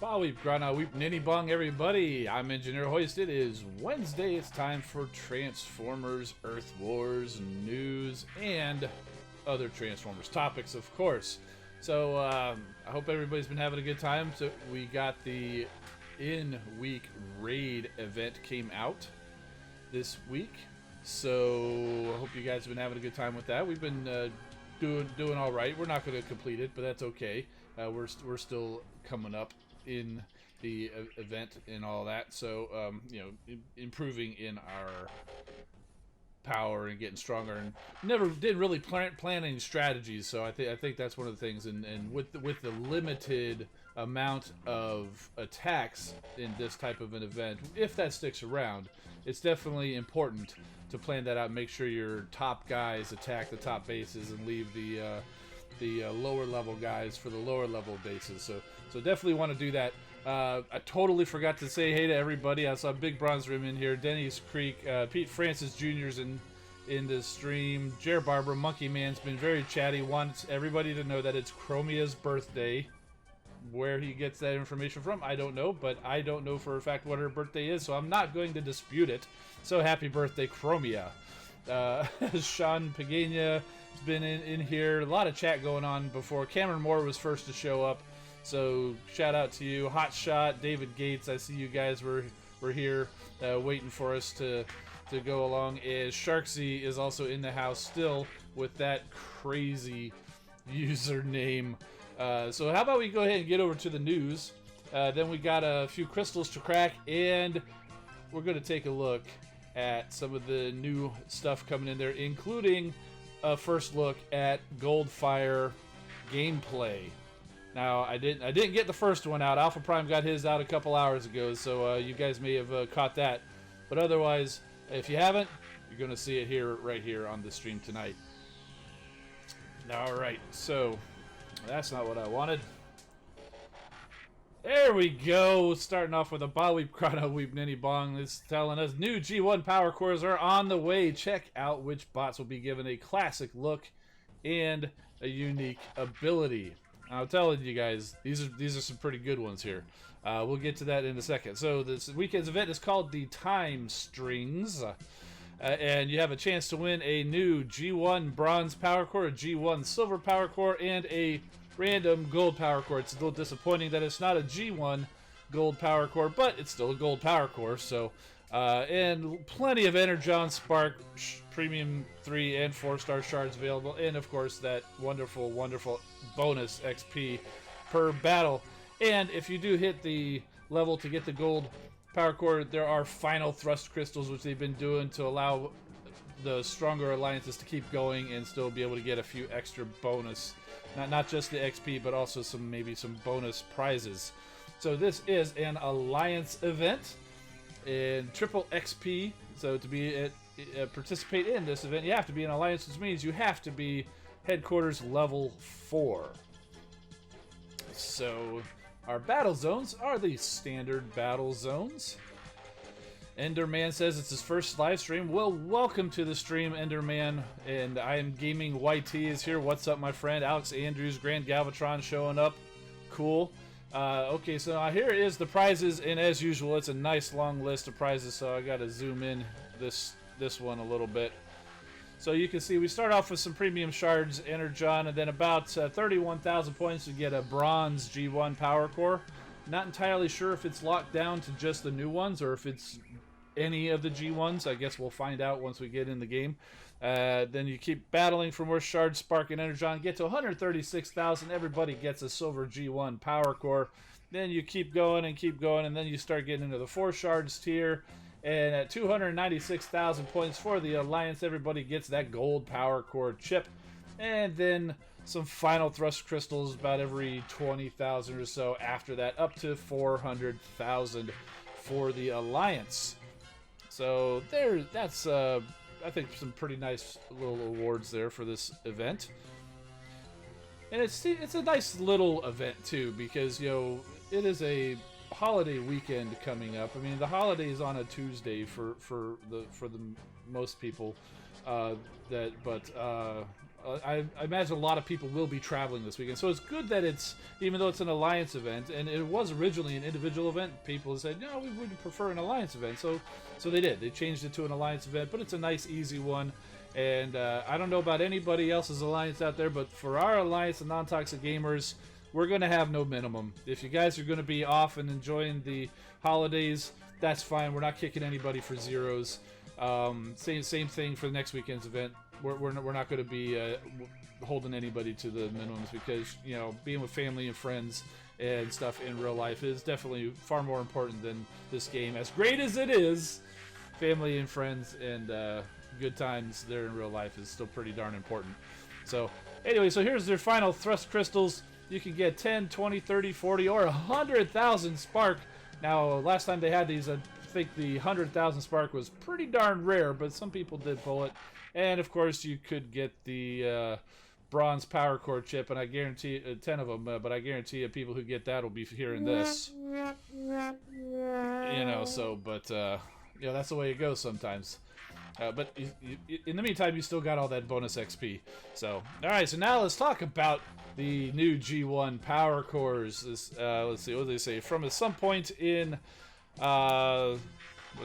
Ba weep, grana weep, ninny bong, everybody. I'm Engineer Hoist. It is Wednesday. It's time for Transformers, Earth Wars, news, and other Transformers topics, of course. So I hope everybody's been having a good time. So we got the in-week raid event came out this week. So I hope you guys have been having a good time with that. We've been doing all right. We're not going to complete it, but that's okay. We're still coming up in the event and all that, so improving in our power and getting stronger, and didn't really plan any strategies. So I think that's one of the things, and with the limited amount of attacks in this type of an event, if that sticks around, it's definitely important to plan that out. Make sure your top guys attack the top bases and leave the lower level guys for the lower level bases. So definitely want to do that. I totally forgot to say hey to everybody. I saw Big Bronze Rim in here, Denny's Creek, Pete Francis Jr.'s in the stream, Jer Barber, Monkey Man's been very chatty, wants everybody to know that it's Chromia's birthday. Where he gets that information from, I don't know, but I don't know for a fact what her birthday is, so I'm not going to dispute it. So happy birthday, Chromia. Sean Pagania has been in here. A lot of chat going on before. Cameron Moore was first to show up, so shout out to you. Hot Shot, David Gates, I see you guys were here waiting for us to go along. As Sharksy is also in the house still with that crazy username. So how about we go ahead and get over to the news. Then we got a few crystals to crack, and we're going to take a look at some of the new stuff coming in there, including a first look at Goldfire gameplay. Now, I didn't get the first one out. Alpha Prime got his out a couple hours ago, so you guys may have caught that. But otherwise, if you haven't, you're going to see it right here on the stream tonight. All right, so that's not what I wanted. There we go. Starting off with a Ba Weep, Chrono Weep, Ninny Bong. It's telling us new G1 power cores are on the way. Check out which bots will be given a classic look and a unique ability. I'm telling you guys, these are some pretty good ones here. We'll get to that in a second. So this weekend's event is called the Time Strings. And you have a chance to win a new G1 Bronze Power Core, a G1 Silver Power Core, and a random Gold Power Core. It's a little disappointing that it's not a G1 Gold Power Core, but it's still a Gold Power Core. So, and plenty of Energon, Spark, Premium 3 and 4-star shards available, and of course that wonderful, wonderful bonus XP per battle. And if you do hit the level to get the Gold Power Core, there are final thrust crystals, which they've been doing to allow the stronger alliances to keep going and still be able to get a few extra bonus, not just the XP, but also maybe some bonus prizes. So this is an alliance event in triple XP. So to participate in this event, you have to be an alliance, which means you have to be headquarters level 4. So our battle zones are the standard battle zones. Enderman says it's his first live stream. Well, welcome to the stream, Enderman. And I am Gaming YT is here. What's up, my friend? Alex Andrews, Grand Galvatron showing up. Cool. Okay, so here is the prizes, and as usual, it's a nice long list of prizes, so I got to zoom in this one a little bit. So you can see we start off with some premium shards, Energon, and then about 31,000 points to get a bronze G1 power core. Not entirely sure if it's locked down to just the new ones or if it's any of the G1s. I guess we'll find out once we get in the game. Then you keep battling for more shards, Spark, and Energon. Get to 136,000. Everybody gets a silver G1 power core. Then you keep going, and then you start getting into the 4 shards tier. And at 296,000 points for the Alliance, everybody gets that gold power core chip. And then some final thrust crystals about every 20,000 or so after that, up to 400,000 for the Alliance. So that's I think some pretty nice little awards there for this event. And it's a nice little event too, because it is a holiday weekend coming up. I mean, the holiday is on a Tuesday for the most people. But I imagine a lot of people will be traveling this weekend. So it's good that it's, even though it's an alliance event, and it was originally an individual event, people said, no, we would prefer an alliance event. So they did. They changed it to an alliance event, but it's a nice, easy one. And I don't know about anybody else's alliance out there, but for our alliance of non-toxic gamers, we're going to have no minimum. If you guys are going to be off and enjoying the holidays, that's fine. We're not kicking anybody for zeros. Same thing for the next weekend's event. We're not going to be holding anybody to the minimums, because, you know, being with family and friends and stuff in real life is definitely far more important than this game. As great as it is, family and friends and good times there in real life is still pretty darn important. So anyway, so here's their final thrust crystals. You can get 10, 20, 30, 40, or 100,000 spark. Now, last time they had these, I think the 100,000 spark was pretty darn rare, but some people did pull it. And of course, you could get the bronze power core chip, and I guarantee 10 of them. But I guarantee you, people who get that will be hearing this. You know, so, but you know, that's the way it goes sometimes. But in the meantime, you still got all that bonus XP. So, all right. So now let's talk about the new G1 power cores. This, let's see, what do they say? From some point in, what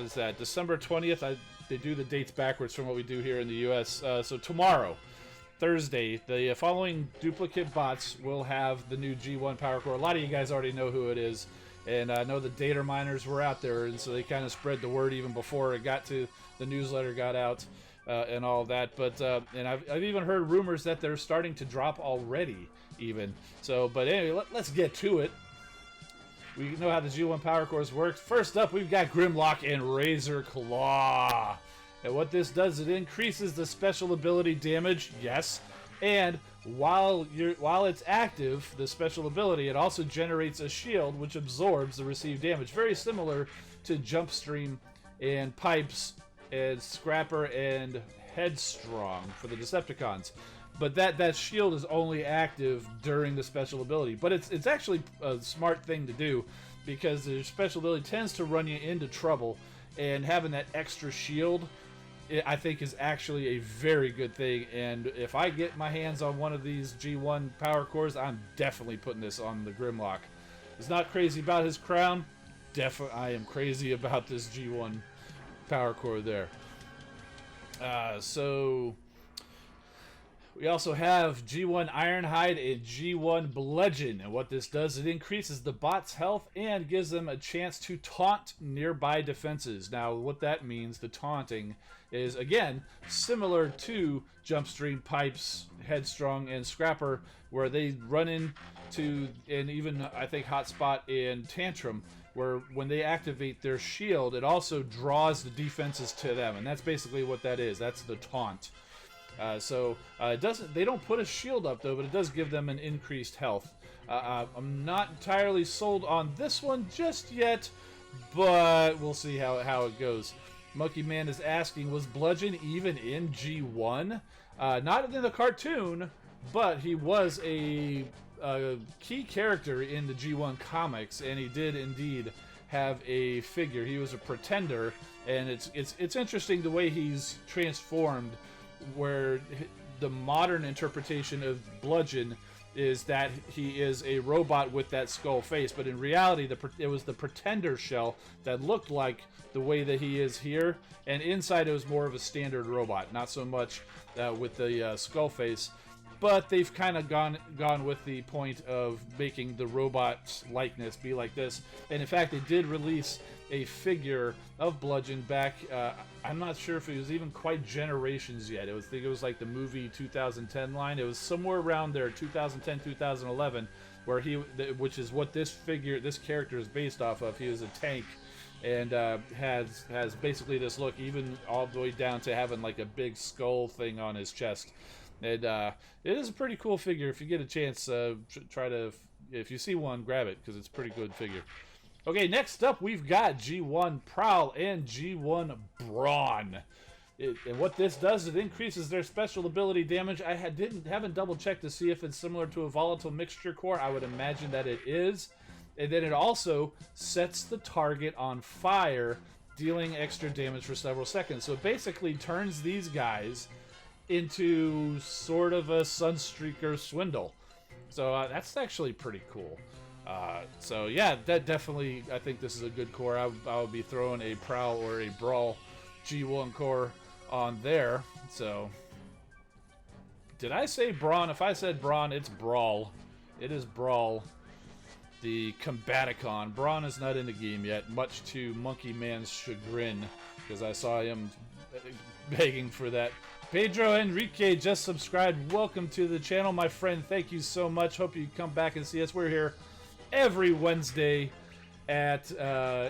is that? December 20th. They do the dates backwards from what we do here in the U.S. So tomorrow, Thursday, the following duplicate bots will have the new G1 power core. A lot of you guys already know who it is. And I know the data miners were out there, and so they kind of spread the word even before it got to the newsletter got out and all that. But and I've even heard rumors that they're starting to drop already, even. So, but anyway, let's get to it. We know how the G1 power cores work. First up, we've got Grimlock and Razor Claw. And what this does, it increases the special ability damage, yes, and while it's active, the special ability, it also generates a shield which absorbs the received damage. Very similar to Jump Stream and Pipes and Scrapper and Headstrong for the Decepticons. But that shield is only active during the special ability. But it's actually a smart thing to do, because the special ability tends to run you into trouble, and having that extra shield, I think, is actually a very good thing. And if I get my hands on one of these G1 power cores, I'm definitely putting this on the Grimlock. He's not crazy about his crown. I am crazy about this G1 power core there. So we also have G1 Ironhide and G1 Bludgeon. And what this does, it increases the bot's health and gives them a chance to taunt nearby defenses. Now, what that means, the taunting, is, again, similar to Jumpstream, Pipes, Headstrong, and Scrapper, where they run into, and even, I think, Hotspot and Tantrum, where when they activate their shield, it also draws the defenses to them. And that's basically what that is. That's the taunt. It doesn't. They don't put a shield up, though, but it does give them an increased health. I'm not entirely sold on this one just yet, but we'll see how it goes. Monkey Man is asking, was Bludgeon even in G1? Not in the cartoon, but he was a key character in the G1 comics, and he did indeed have a figure. He was a pretender, and it's interesting the way he's transformed, where the modern interpretation of Bludgeon is that he is a robot with that skull face, but in reality it was the pretender shell that looked like the way that he is here, and inside it was more of a standard robot, not so much with the skull face. But they've kind of gone with the point of making the robot likeness be like this. And in fact, they did release a figure of Bludgeon back. I'm not sure if it was even quite Generations yet. I think it was like the movie 2010 line. It was somewhere around there, 2010, 2011, where which is what this character is based off of. He was a tank, and has basically this look, even all the way down to having like a big skull thing on his chest. And it is a pretty cool figure. If you get a chance, if you see one, grab it, because it's a pretty good figure. Okay, next up we've got G1 Prowl and G1 Brawn. And what this does, it increases their special ability damage. I haven't double checked to see if it's similar to a volatile mixture core. I would imagine that it is. And then it also sets the target on fire, dealing extra damage for several seconds. So it basically turns these guys into sort of a Sunstreaker swindle. So that's actually pretty cool. So yeah, that definitely, I think this is a good core. I would be throwing a Prowl or a Brawl G1 core on there. So, did I say Brawn? If I said Brawn, it's Brawl. It is Brawl. The Combaticon. Brawn is not in the game yet, much to Monkey Man's chagrin, because I saw him begging for that. Pedro Enrique just subscribed. Welcome to the channel, my friend. Thank you so much. Hope you come back and see us. We're here every Wednesday at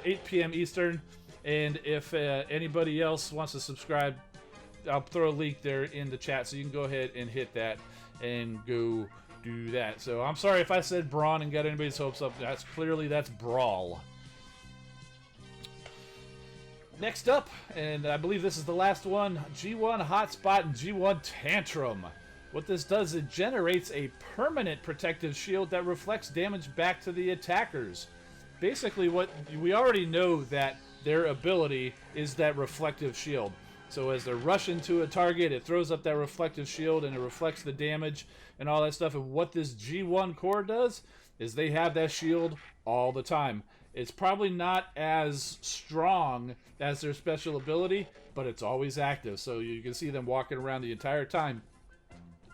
8 p.m. Eastern. And if anybody else wants to subscribe, I'll throw a link there in the chat, so you can go ahead and hit that and go do that. So I'm sorry if I said Brawn and got anybody's hopes up. That's Brawl. Next up, and I believe this is the last one, G1 Hotspot and G1 Tantrum. What this does, it generates a permanent protective shield that reflects damage back to the attackers. Basically, what we already know, that their ability is that reflective shield. So as they're rushing to a target, it throws up that reflective shield and it reflects the damage and all that stuff. And what this G1 core does is they have that shield all the time. It's probably not as strong as their special ability, but it's always active. So you can see them walking around the entire time,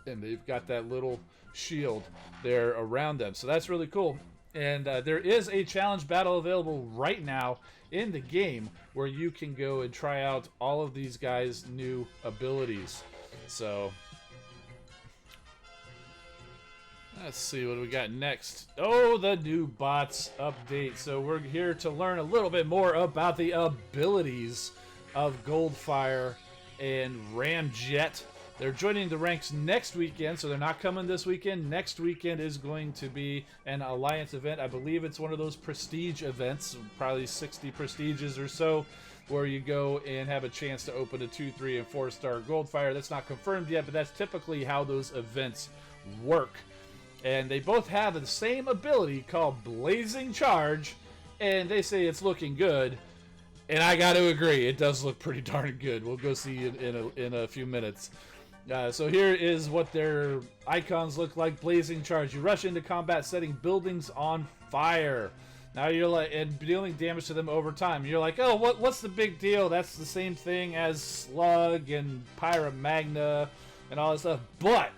and they've got that little shield there around them. So that's really cool. And there is a challenge battle available right now in the game where you can go and try out all of these guys' new abilities. So let's see what we got next. Oh, the new bots update. So we're here to learn a little bit more about the abilities of Goldfire and Ramjet. They're joining the ranks next weekend, so they're not coming this weekend. Next weekend is going to be an Alliance event. I believe it's one of those prestige events, probably 60 prestiges or so, where you go and have a chance to open a 2, 3, and 4-star Goldfire. That's not confirmed yet, but that's typically how those events work. And they both have the same ability called Blazing Charge, and they say it's looking good. And I got to agree, it does look pretty darn good. We'll go see it in a few minutes. So here is what their icons look like. Blazing Charge. You rush into combat setting buildings on fire. Now you're like, and dealing damage to them over time. You're like, oh, what's the big deal? That's the same thing as Slug and Pyromagna and all that stuff. But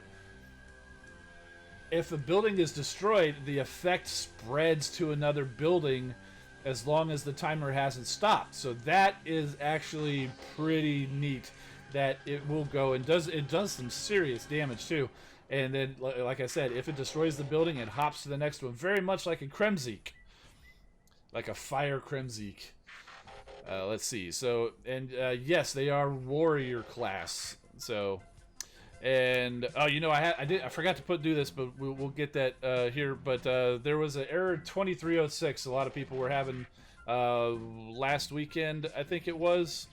if a building is destroyed, the effect spreads to another building as long as the timer hasn't stopped. So that is actually pretty neat, that it will go and does some serious damage too. And then, like I said, if it destroys the building, it hops to the next one, very much like a Kremzeek, like a fire Kremzeek. Let's see. So, and yes, they are warrior class. So, and oh, you know, I forgot to do this, but we'll get that here. But there was an error 2306. A lot of people were having last weekend, I think it was,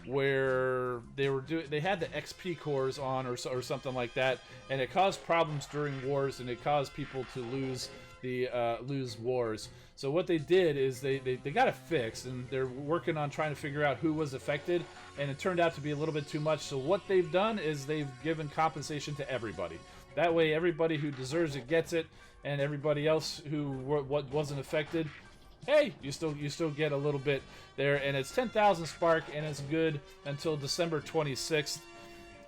where they had the XP cores on or something like that, and it caused problems during wars, and it caused people to lose wars. So what they did is they got it fixed, and they're working on trying to figure out who was affected, and it turned out to be a little bit too much. So what they've done is they've given compensation to everybody. That way everybody who deserves it gets it, and everybody else who wasn't affected, hey, you still get a little bit there. And it's 10,000 spark, and it's good until December 26th.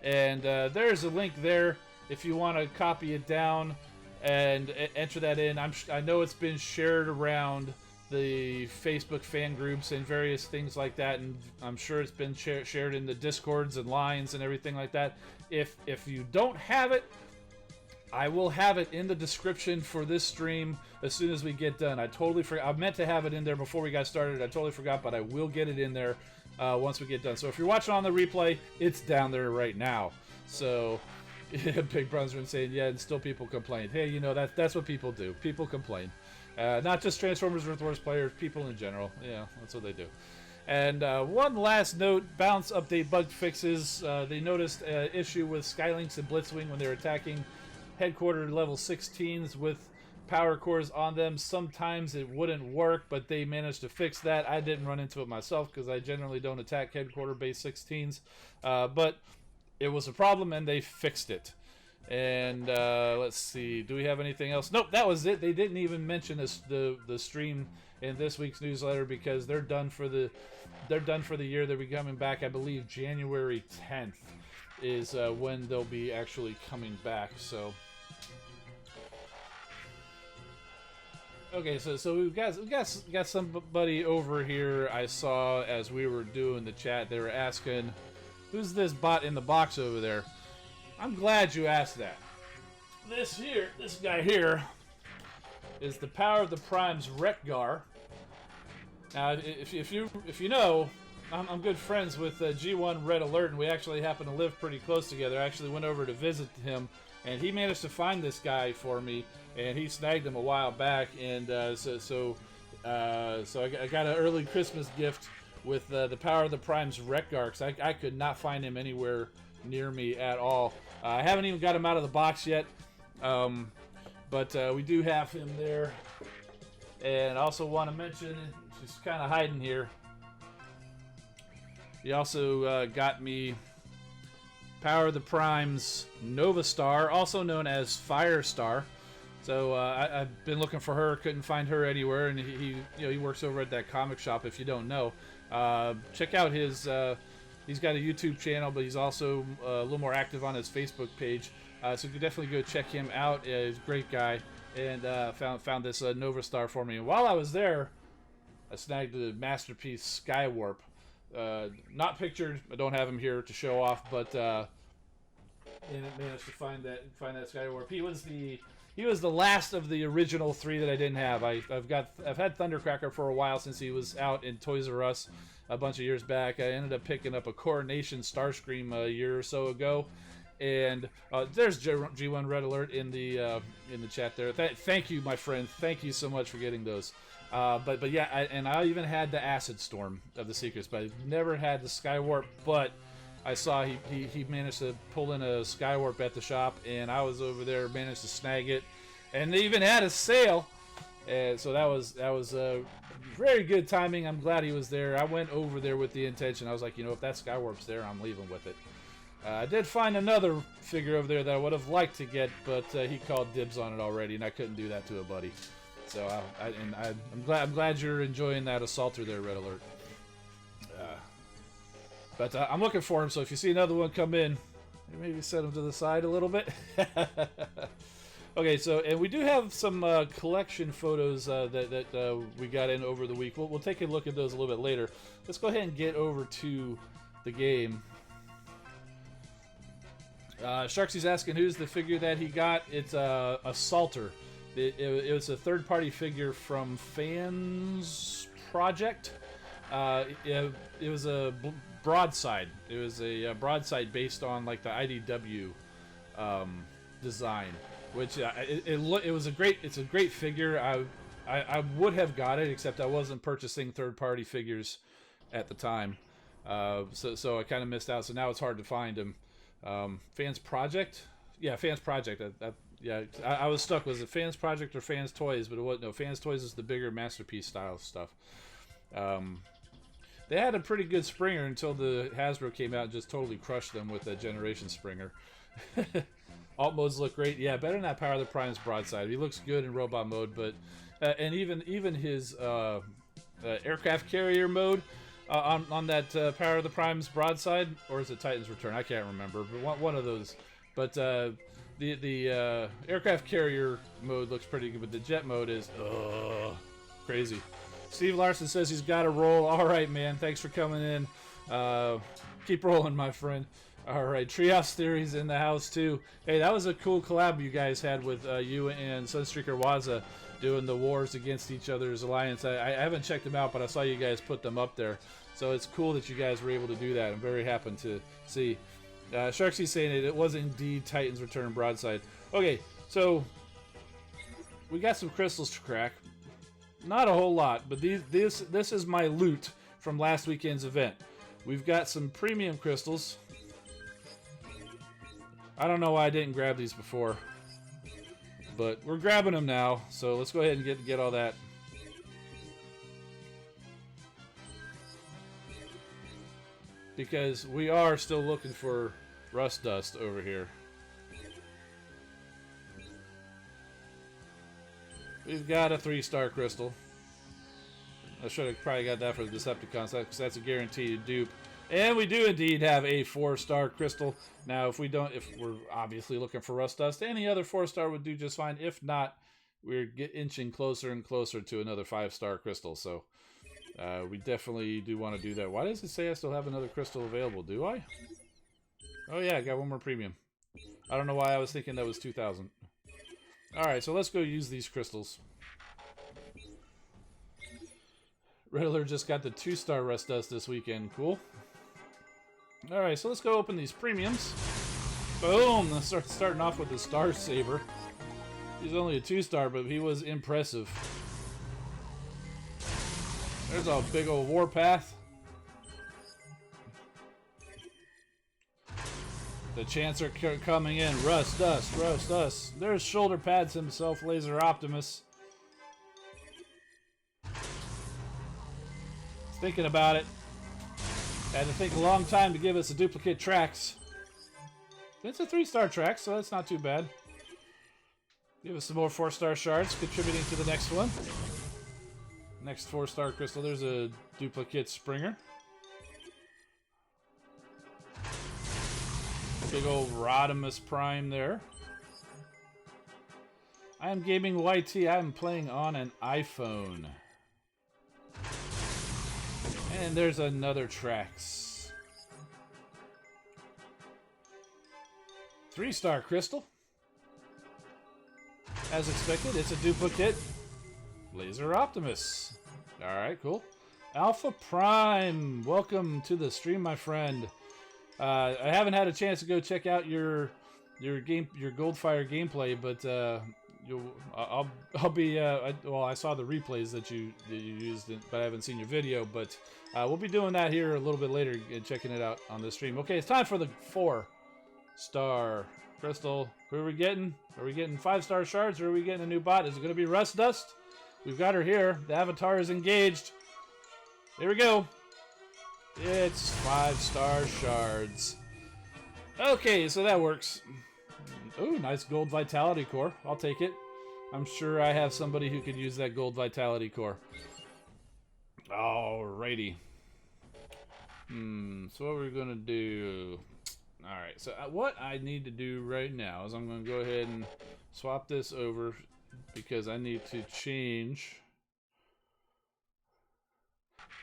And there's a link there if you want to copy it down and enter that in. I know it's been shared around the Facebook fan groups and various things like that, and I'm sure it's been shared in the Discords and lines and everything like that. If you don't have it, I will have it in the description for this stream as soon as we get done. I totally forgot. I meant to have it in there before we got started. I totally forgot, but I will get it in there once we get done. So if you're watching on the replay, it's down there right now. So Big Brother's been saying, yeah, and still people complain. Hey, you know, that's what people do. People complain. Not just Transformers Earth Wars players, people in general. Yeah, that's what they do. And one last note, balance update bug fixes. They noticed an issue with Skylinks and Blitzwing when they're attacking headquarter level 16s with power cores on them. Sometimes it wouldn't work, but they managed to fix that. I didn't run into it myself because I generally don't attack headquarter base 16s. But it was a problem and they fixed it. And let's see, do we have anything else? Nope, that was it. They didn't even mention the stream in this week's newsletter because they're done for the year. They'll be coming back, I believe, January 10th is when they'll be actually coming back. So, okay, so we've got somebody over here. I saw as we were doing the chat, they were asking, "Who's this bot in the box over there?" I'm glad you asked that. This guy here, is the Power of the Prime's Wreckgar. Now, if you know, I'm good friends with G1 Red Alert, and we actually happen to live pretty close together. I actually went over to visit him, and he managed to find this guy for me, and he snagged him a while back, and so I got an early Christmas gift with the Power of the Prime's Wreckgar, because I could not find him anywhere near me at all. I haven't even got him out of the box yet, but we do have him there. And I also want to mention, she's kind of hiding here, he also got me Power of the Prime's Nova Star, also known as Firestar. So I've been looking for her, couldn't find her anywhere, and he works over at that comic shop. If you don't know, check out his. He's got a YouTube channel, but he's also a little more active on his Facebook page. So you can definitely go check him out. He's a great guy, and found this Nova Star for me. And while I was there, I snagged the Masterpiece Skywarp. Not pictured. I don't have him here to show off, but and I managed to find that Skywarp. He was the last of the original 3 that I didn't have. I've had Thundercracker for a while since he was out in Toys R Us a bunch of years back. I ended up picking up a Coronation Starscream a year or so ago, and there's G1 Red Alert in the chat there. Thank you, my friend. Thank you so much for getting those. But yeah, I even had the Acid Storm of the Secrets, but I never had the Skywarp. But I saw he managed to pull in a Skywarp at the shop, and I was over there, managed to snag it, and they even had a sale. And so that was very good timing. I'm glad he was there. I went over there with the intention. I was like, if that Skywarp's there, I'm leaving with it. I did find another figure over there that I would have liked to get, but he called dibs on it already, and I couldn't do that to a buddy. So I'm glad you're enjoying that Assaulter there, Red Alert. But I'm looking for him, so if you see another one come in, maybe set him to the side a little bit. Okay, so, and we do have some collection photos that we got in over the week. We'll take a look at those a little bit later. Let's go ahead and get over to the game. Sharksy's asking who's the figure that he got. It's Assaulter. It was a third-party figure from Fans Project. It was a broadside. It was a broadside based on like the IDW design, which it was a great figure. I would have got it, except I wasn't purchasing third-party figures at the time, so I kind of missed out. So now it's hard to find them. Fans Project, yeah, Fans Project. Yeah, I was stuck. Was it Fans Project or Fans Toys? But it wasn't. No, Fans Toys is the bigger Masterpiece style stuff. They had a pretty good Springer until the Hasbro came out and just totally crushed them with that Generation Springer. Alt modes look great. Yeah, better than that Power of the Prime's Broadside. He looks good in robot mode, but and even his aircraft carrier mode on that Power of the Prime's Broadside, or is it Titan's Return? I can't remember, but one of those. But the aircraft carrier mode looks pretty good, but the jet mode is crazy. Steve Larson says he's got a roll. All right, man. Thanks for coming in. Keep rolling, my friend. All right, Treehouse Theory's in the house too. Hey, that was a cool collab you guys had with you and Sunstreaker Waza doing the wars against each other's alliance. I haven't checked them out, but I saw you guys put them up there. So it's cool that you guys were able to do that. I'm very happy to see. Sharksy's saying it was indeed Titan's Return Broadside. Okay, so we got some crystals to crack. Not a whole lot, but this is my loot from last weekend's event. We've got some premium crystals. I don't know why I didn't grab these before, but we're grabbing them now. So let's go ahead and get all that. Because we are still looking for Rust Dust over here. We've got a 3-star crystal. I should have probably got that for the Decepticons, because that's a guaranteed dupe. And we do indeed have a 4-star crystal. Now, if we're obviously looking for Rust Dust, any other 4-star would do just fine. If not, we're inching closer and closer to another 5-star crystal. So we definitely do want to do that. Why does it say I still have another crystal available? Do I? Oh yeah, I got one more premium. I don't know why I was thinking that was 2,000. Alright, so let's go use these crystals. Riddler just got the 2-star Rust Dust this weekend. Cool. Alright, so let's go open these premiums. Boom! Let's start starting off with the Star Saber. He's only a 2-star, but he was impressive. There's a big old warpath. The chants are coming in. Rust Dust, Rust Dust. There's Shoulder Pads himself, Laser Optimus. Thinking about it. Had to think a long time to give us a duplicate tracks. It's a 3-star track, so that's not too bad. Give us some more 4-star shards, contributing to the next one. Next 4-star crystal, there's a duplicate Springer. Big old Rodimus Prime there. I am gaming YT. I am playing on an iPhone. And there's another Trax. 3-star crystal. As expected, it's a duplicate Laser Optimus. Alright, cool. Alpha Prime, welcome to the stream, my friend. I haven't had a chance to go check out your Goldfire gameplay, but I'll be well, I saw the replays that you used, but I haven't seen your video. But we'll be doing that here a little bit later and checking it out on the stream. Okay, it's time for the 4-star crystal. Who are we getting? Are we getting 5-star shards, or are we getting a new bot? Is it going to be Rust Dust? We've got her here. The avatar is engaged. There we go. It's 5-star shards. Okay, so that works. Ooh, nice gold vitality core. I'll take it. I'm sure I have somebody who could use that gold vitality core. Alrighty. So what we're gonna do... Alright, so what I need to do right now is I'm gonna go ahead and swap this over, because I need to change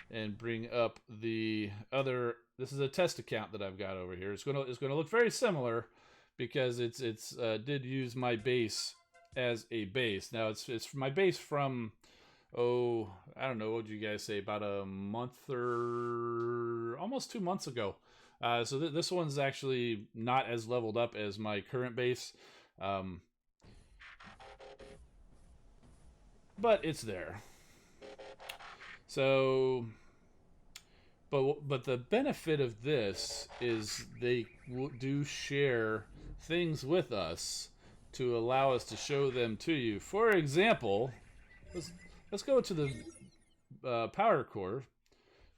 and bring up the other. This is a test account that I've got over here. It's gonna look very similar, because it's did use my base as a base. Now it's my base from, oh, I don't know, what did you guys say, about a month or almost 2 months ago. So this one's actually not as leveled up as my current base, but it's there. So, but the benefit of this is they do share things with us to allow us to show them to you. For example, let's go to the power core,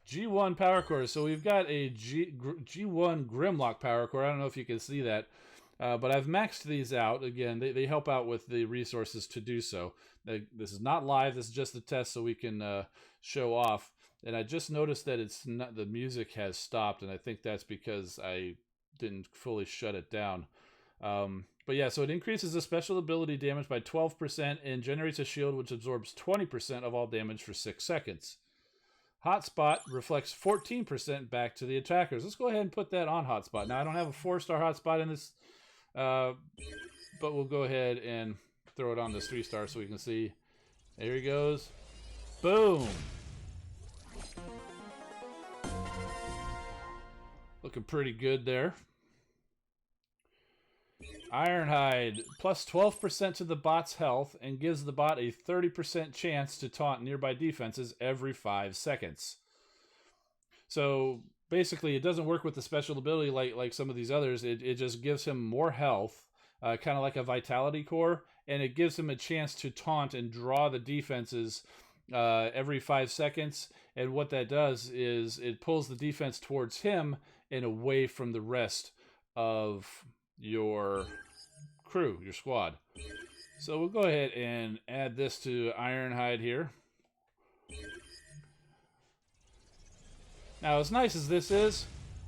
G1 power core. So we've got a G1 Grimlock power core. I don't know if you can see that, but I've maxed these out. Again, they help out with the resources to do so. This is not live. This is just a test so we can show off. And I just noticed that it's not, the music has stopped, and I think that's because I didn't fully shut it down. But yeah, so it increases the special ability damage by 12% and generates a shield which absorbs 20% of all damage for 6 seconds. Hotspot reflects 14% back to the attackers. Let's go ahead and put that on Hotspot. Now, I don't have a 4-star Hotspot in this, but we'll go ahead and throw it on this 3-star so we can see. There he goes. Boom! Looking pretty good there. Ironhide, plus 12% to the bot's health and gives the bot a 30% chance to taunt nearby defenses every 5 seconds. So basically, it doesn't work with the special ability like some of these others. It just gives him more health, kind of like a vitality core, and it gives him a chance to taunt and draw the defenses every 5 seconds. And what that does is it pulls the defense towards him and away from the rest of your crew, your squad. So we'll go ahead and add this to Ironhide here. Now, as nice as this is,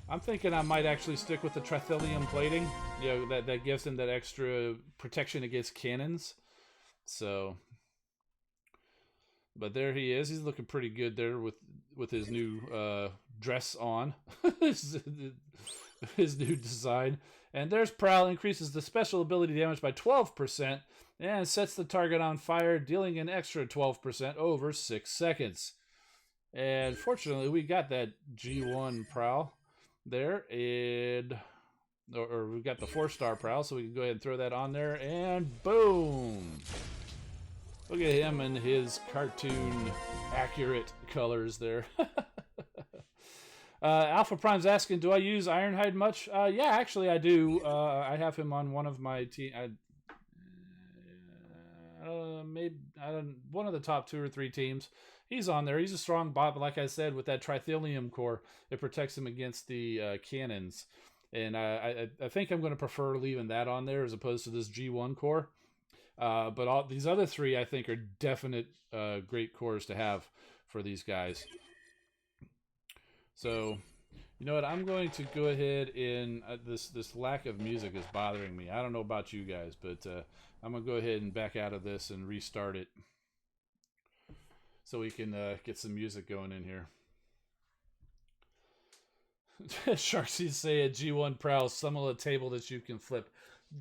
I'm thinking I might actually stick with the Trithelium plating. You know, that gives him that extra protection against cannons. So, but there he is. He's looking pretty good there with his new dress on. his new design. And there's Prowl, increases the special ability damage by 12% and sets the target on fire, dealing an extra 12% over 6 seconds. And fortunately, we got that G1 Prowl there, and or we got the 4-star Prowl, so we can go ahead and throw that on there, and boom! Look at him and his cartoon accurate colors there. Alpha Prime's asking, do I use Ironhide much? Yeah, actually I do. I have him on one of my team. Maybe one of the top 2 or 3 teams. He's on there. He's a strong bot, but like I said, with that Trithelium core, it protects him against the cannons. And I think I'm going to prefer leaving that on there as opposed to this G1 core. But all these other 3, I think, are definite great cores to have for these guys. So, you know what? I'm going to go ahead and this lack of music is bothering me. I don't know about you guys, but I'm going to go ahead and back out of this and restart it so we can get some music going in here. Sharksy's say a G1 Prowl summon a table that you can flip.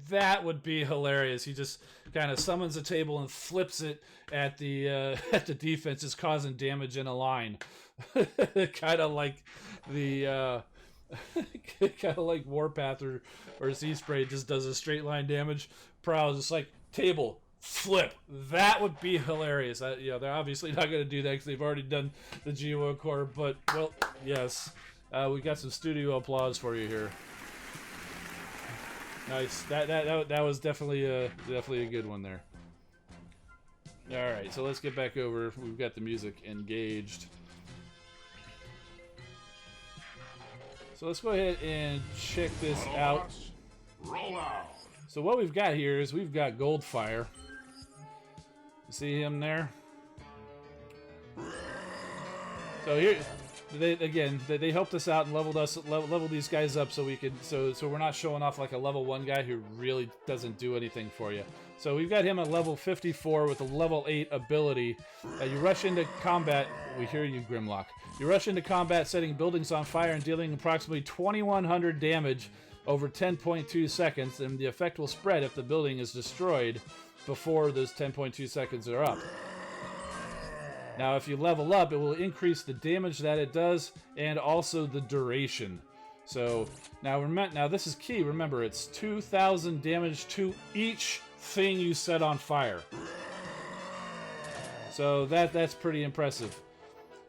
That would be hilarious. He just kind of summons a table and flips it at the defenses, causing damage in a line. Kind of like the kind of like Warpath or Sea Spray just does a straight line damage. Prowl just like table flip. That would be hilarious. You know, they're obviously not going to do that because they've already done the G1 core. But well, yes, we got some studio applause for you here. Nice. That was definitely a good one there. All right, so let's get back over. We've got the music engaged. So let's go ahead and check this out. Roll out. So what we've got here is we've got Goldfire. See him there? So here, they helped us out and leveled these guys up so we could so we're not showing off like a level 1 guy who really doesn't do anything for you. So we've got him at level 54 with a level 8 ability. You rush into combat. We hear you, Grimlock. You rush into combat, setting buildings on fire and dealing approximately 2,100 damage over 10.2 seconds, and the effect will spread if the building is destroyed before those 10.2 seconds are up. Now, if you level up, it will increase the damage that it does and also the duration. So now this is key. Remember, it's 2,000 damage to each thing you set on fire. So that's pretty impressive.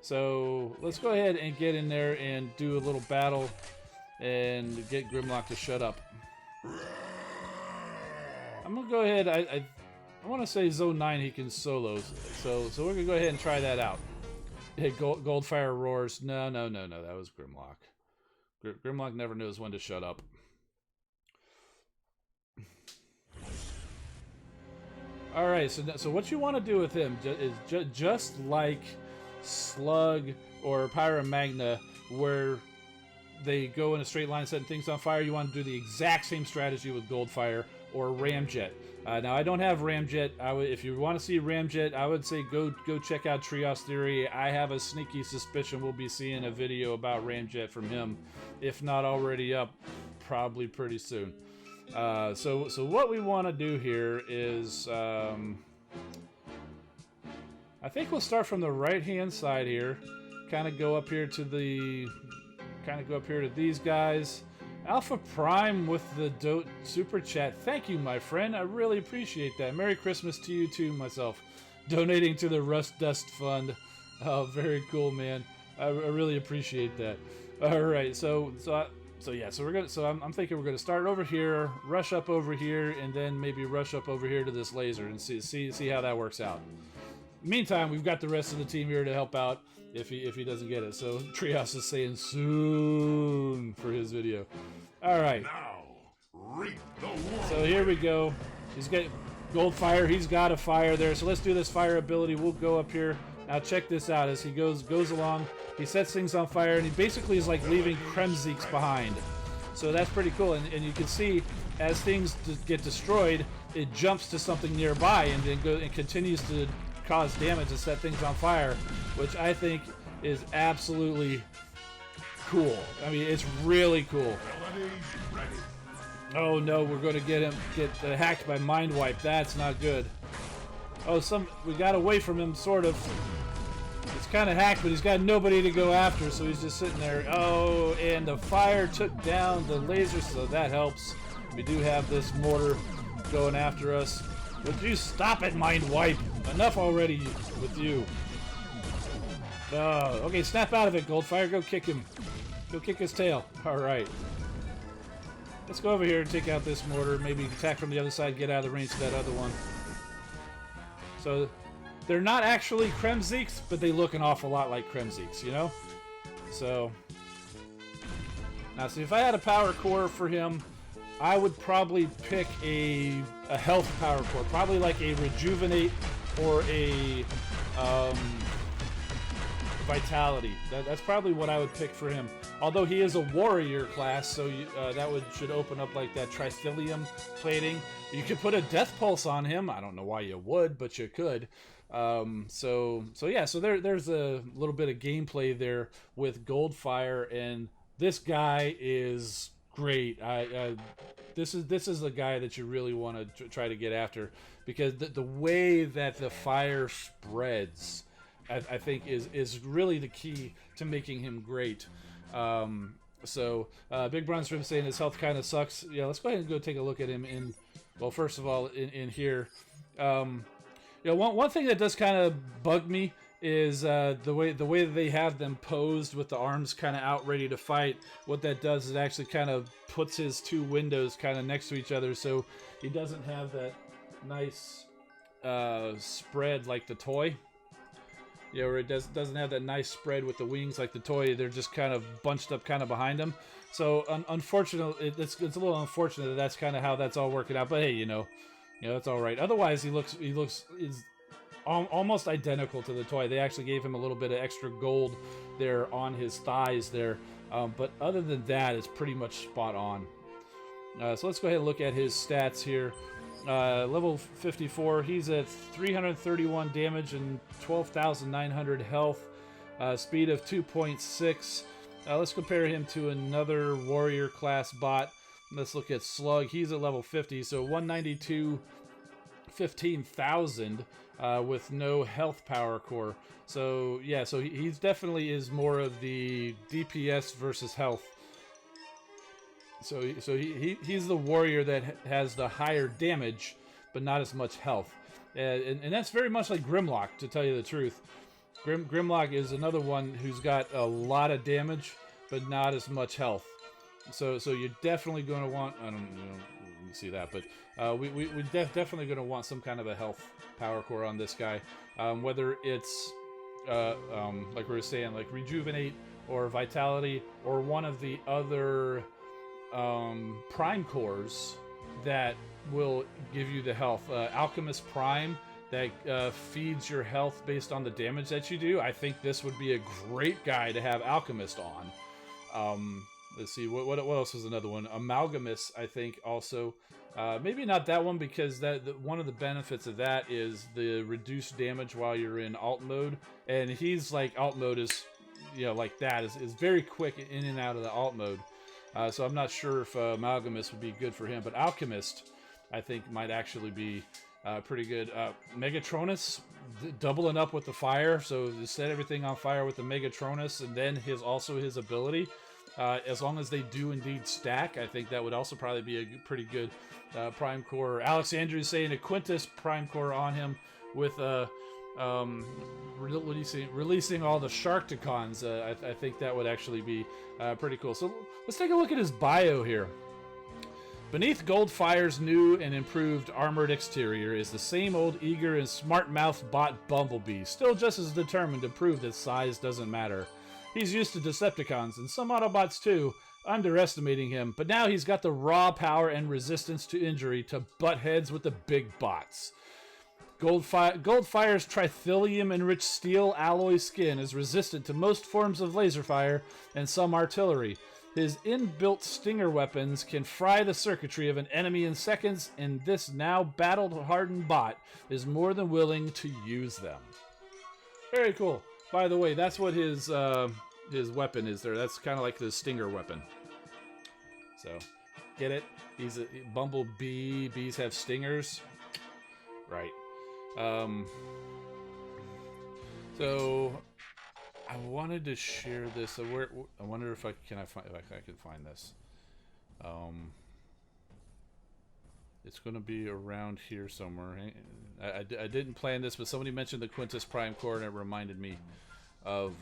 So let's go ahead and get in there and do a little battle and get Grimlock to shut up. I'm gonna go ahead. I want to say Zone 9 he can solo. So we're gonna go ahead and try that out. Hey, Goldfire roars. No. That was Grimlock. Grimlock never knows when to shut up. All right. So what you want to do with him is just like Slug or Pyromagna, where they go in a straight line setting things on fire. You want to do the exact same strategy with Goldfire or Ramjet. Now I don't have Ramjet. If you want to see Ramjet, I would say go check out Trios Theory. I have a sneaky suspicion we'll be seeing a video about Ramjet from him, if not already up, probably pretty soon. So what we want to do here is I think we'll start from the right hand side here, kind of go up here to these guys. Alpha Prime with the super chat. Thank you, my friend. I really appreciate that. Merry Christmas to you too, myself. Donating to the Rust Dust Fund. Oh, very cool, man. I really appreciate that. All right, so I'm thinking we're gonna start over here, rush up over here, and then maybe rush up over here to this laser and see how that works out. Meantime, we've got the rest of the team here to help out if he doesn't get it. So Trios is saying soon for his video. All right. Now, So here we go. He's got Goldfire. He's got a fire there. So let's do this fire ability. We'll go up here. Now check this out. As he goes along, he sets things on fire, and he basically is like leaving Kremzeeks behind. So that's pretty cool. And you can see as things get destroyed, it jumps to something nearby and then and continues to cause damage and set things on fire, which I think is absolutely cool. I mean, it's really cool. Oh no, we're going to get hacked by Mind Wipe. That's not good. Oh, we got away from him, sort of. It's kind of hacked, but he's got nobody to go after, so he's just sitting there. Oh, and the fire took down the laser, so that helps. We do have this mortar going after us. Would you stop it, Mind Wipe? Enough already with you. Okay, snap out of it, Goldfire. Go kick him. Go kick his tail. All right. Let's go over here and take out this mortar. Maybe attack from the other side, get out of the range of that other one. So, they're not actually Kremzeeks, but they look an awful lot like Kremzeeks, you know? So, now see, if I had a power core for him, I would probably pick a health power core. Probably like a Rejuvenate or a Vitality. That's probably what I would pick for him. Although he is a warrior class, so that should open up like that Trithelium plating. You could put a Death Pulse on him. I don't know why you would, but you could. So there's a little bit of gameplay there with Goldfire, and this guy is great. This is the guy that you really want to try to get after, because the way that the fire spreads, I think is really the key to making him great. Big Bronze Rim saying his health kind of sucks. Yeah, let's go ahead and go take a look at him well, first of all, in here. One thing that does kind of bug me is the way that they have them posed with the arms kind of out ready to fight. What that does is it actually kind of puts his two windows kind of next to each other, so he doesn't have that nice spread like the toy. Yeah, where it doesn't have that nice spread with the wings like the toy. They're just kind of bunched up kind of behind him. So unfortunately, it's a little unfortunate that that's kind of how that's all working out. But hey, that's all right. Otherwise, he's almost identical to the toy. They actually gave him a little bit of extra gold there on his thighs there. But other than that, it's pretty much spot on. So let's go ahead and look at his stats here. Level 54, he's at 331 damage and 12,900 health, speed of 2.6. Let's compare him to another warrior class bot. Let's look at Slug. He's at level 50, so 192, 15,000 with no health power core. So yeah, so he's definitely is more of the DPS versus health. So he's the warrior that has the higher damage, but not as much health, and that's very much like Grimlock, to tell you the truth. Grimlock is another one who's got a lot of damage, but not as much health. So you're definitely going to want, I don't know, you can see that, but we're definitely going to want some kind of a health power core on this guy, whether it's like we were saying, like Rejuvenate or Vitality or one of the other prime cores that will give you the health. Alchemist Prime that feeds your health based on the damage that you do. I think this would be a great guy to have Alchemist on. Let's see, what else is another one? Amalgamous, I think, also. Maybe not that one, because one of the benefits of that is the reduced damage while you're in alt mode, and he's like, alt mode is, like that, is very quick in and out of the alt mode. So I'm not sure if Amalgamous would be good for him, but Alchemist, I think, might actually be pretty good. Megatronus, doubling up with the fire, so set everything on fire with the Megatronus, and then his ability. As long as they do indeed stack, I think that would also probably be a pretty good Prime Core. Alex Andrews saying a Quintus Prime Core on him with releasing all the Sharkticons. I think that would actually be pretty cool. So let's take a look at his bio here. Beneath Goldfire's new and improved armored exterior is the same old eager and smart-mouthed bot Bumblebee, still just as determined to prove that size doesn't matter. He's used to Decepticons, and some Autobots too, underestimating him, but now he's got the raw power and resistance to injury to butt heads with the big bots. Goldfire's trithelium-enriched steel alloy skin is resistant to most forms of laser fire and some artillery. His inbuilt stinger weapons can fry the circuitry of an enemy in seconds, and this now battle-hardened bot is more than willing to use them. Very cool. By the way, that's what his weapon is there. That's kind of like the stinger weapon. So, get it? He's a bumblebee. Bees have stingers. Right. So I wanted to share this. I wonder if I can find this. It's going to be around here somewhere. I didn't plan this, but somebody mentioned the Quintus Prime core, and it reminded me of